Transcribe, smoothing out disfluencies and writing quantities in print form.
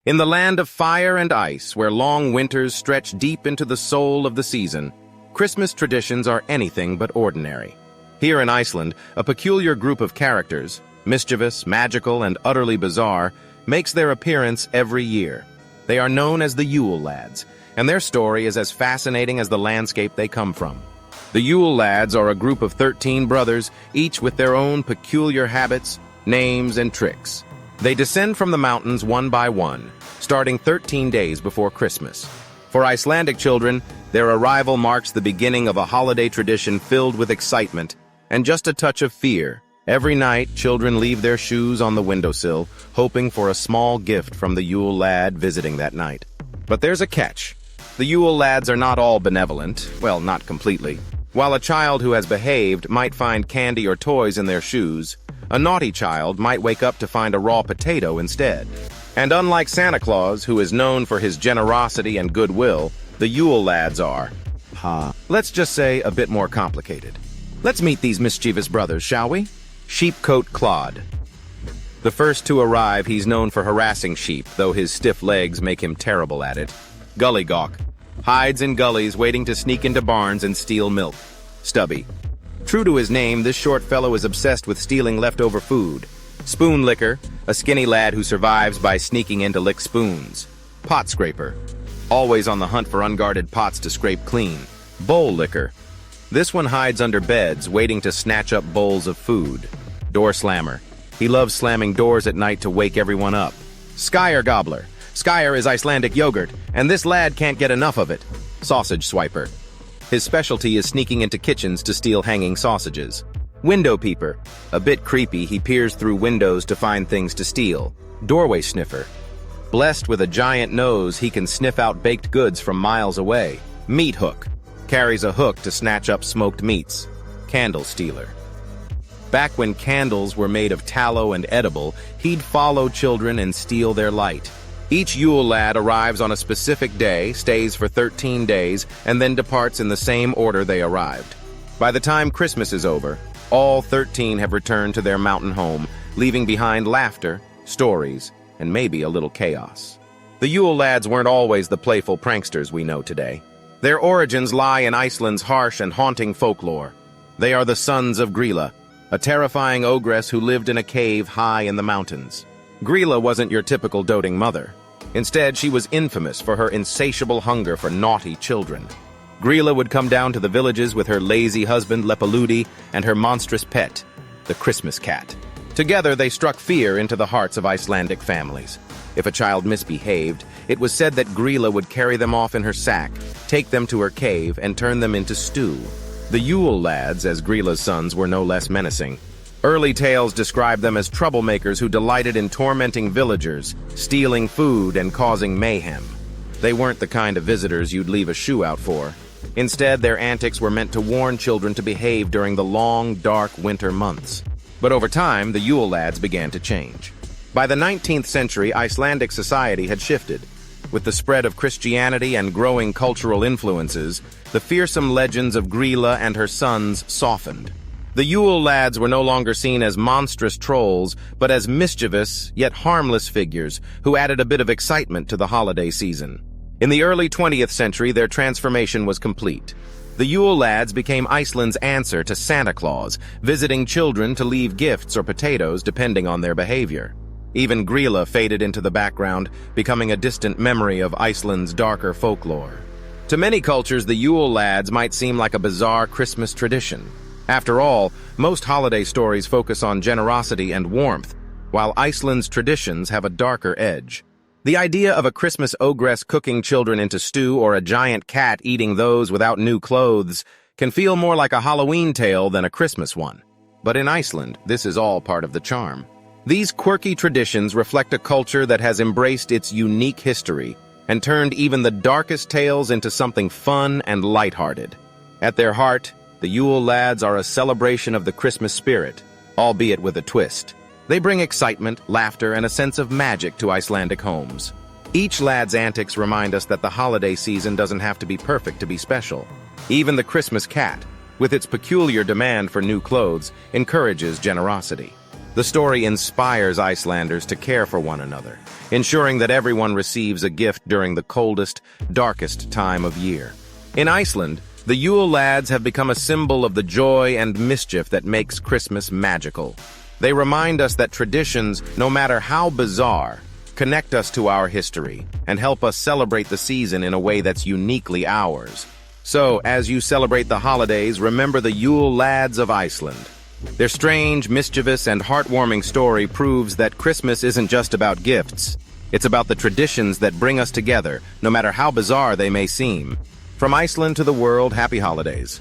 In the land of fire and ice, where long winters stretch deep into the soul of the season, Christmas traditions are anything but ordinary. Here in Iceland, a peculiar group of characters, mischievous, magical, and utterly bizarre, makes their appearance every year. They are known as the Yule Lads, and their story is as fascinating as the landscape they come from. The Yule Lads are a group of 13 brothers, each with their own peculiar habits, names, and tricks. They descend from the mountains one by one, starting 13 days before Christmas. For Icelandic children, their arrival marks the beginning of a holiday tradition filled with excitement and just a touch of fear. Every night, children leave their shoes on the windowsill, hoping for a small gift from the Yule Lad visiting that night. But there's a catch. The Yule Lads are not all benevolent, well, not completely. While a child who has behaved might find candy or toys in their shoes, a naughty child might wake up to find a raw potato instead. And unlike Santa Claus, who is known for his generosity and goodwill, the Yule Lads are, let's just say, a bit more complicated. Let's meet these mischievous brothers, shall we? Sheepcoat Claude. The first to arrive, he's known for harassing sheep, though his stiff legs make him terrible at it. Gullygawk. Hides in gullies, waiting to sneak into barns and steal milk. Stubby. True to his name, this short fellow is obsessed with stealing leftover food. Spoon Licker, a skinny lad who survives by sneaking in to lick spoons. Pot Scraper. Always on the hunt for unguarded pots to scrape clean. Bowl Licker. This one hides under beds, waiting to snatch up bowls of food. Door Slammer. He loves slamming doors at night to wake everyone up. Skyer Gobbler. Skyer is Icelandic yogurt, and this lad can't get enough of it. Sausage Swiper. His specialty is sneaking into kitchens to steal hanging sausages. Window Peeper. A bit creepy, he peers through windows to find things to steal. Doorway Sniffer. Blessed with a giant nose, he can sniff out baked goods from miles away. Meat Hook. Carries a hook to snatch up smoked meats. Candle Stealer. Back when candles were made of tallow and edible, he'd follow children and steal their light. Each Yule Lad arrives on a specific day, stays for 13 days, and then departs in the same order they arrived. By the time Christmas is over, all 13 have returned to their mountain home, leaving behind laughter, stories, and maybe a little chaos. The Yule Lads weren't always the playful pranksters we know today. Their origins lie in Iceland's harsh and haunting folklore. They are the sons of Grýla, a terrifying ogress who lived in a cave high in the mountains. Grýla wasn't your typical doting mother. Instead, she was infamous for her insatiable hunger for naughty children. Grýla would come down to the villages with her lazy husband Lepaludi and her monstrous pet, the Christmas cat. Together, they struck fear into the hearts of Icelandic families. If a child misbehaved, it was said that Grýla would carry them off in her sack, take them to her cave, and turn them into stew. The Yule Lads, as Grýla's sons, were no less menacing. Early tales describe them as troublemakers who delighted in tormenting villagers, stealing food, and causing mayhem. They weren't the kind of visitors you'd leave a shoe out for. Instead, their antics were meant to warn children to behave during the long, dark winter months. But over time, the Yule Lads began to change. By the 19th century, Icelandic society had shifted. With the spread of Christianity and growing cultural influences, the fearsome legends of Grýla and her sons softened. The Yule Lads were no longer seen as monstrous trolls, but as mischievous, yet harmless figures who added a bit of excitement to the holiday season. In the early 20th century, their transformation was complete. The Yule Lads became Iceland's answer to Santa Claus, visiting children to leave gifts or potatoes depending on their behavior. Even Grýla faded into the background, becoming a distant memory of Iceland's darker folklore. To many cultures, the Yule Lads might seem like a bizarre Christmas tradition. After all, most holiday stories focus on generosity and warmth, while Iceland's traditions have a darker edge. The idea of a Christmas ogress cooking children into stew or a giant cat eating those without new clothes can feel more like a Halloween tale than a Christmas one. But in Iceland, this is all part of the charm. These quirky traditions reflect a culture that has embraced its unique history and turned even the darkest tales into something fun and lighthearted. At their heart, the Yule Lads are a celebration of the Christmas spirit, albeit with a twist. They bring excitement, laughter, and a sense of magic to Icelandic homes. Each lad's antics remind us that the holiday season doesn't have to be perfect to be special. Even the Christmas cat, with its peculiar demand for new clothes, encourages generosity. The story inspires Icelanders to care for one another, ensuring that everyone receives a gift during the coldest, darkest time of year. In Iceland, the Yule Lads have become a symbol of the joy and mischief that makes Christmas magical. They remind us that traditions, no matter how bizarre, connect us to our history and help us celebrate the season in a way that's uniquely ours. So, as you celebrate the holidays, remember the Yule Lads of Iceland. Their strange, mischievous, and heartwarming story proves that Christmas isn't just about gifts. It's about the traditions that bring us together, no matter how bizarre they may seem. From Iceland to the world, happy holidays.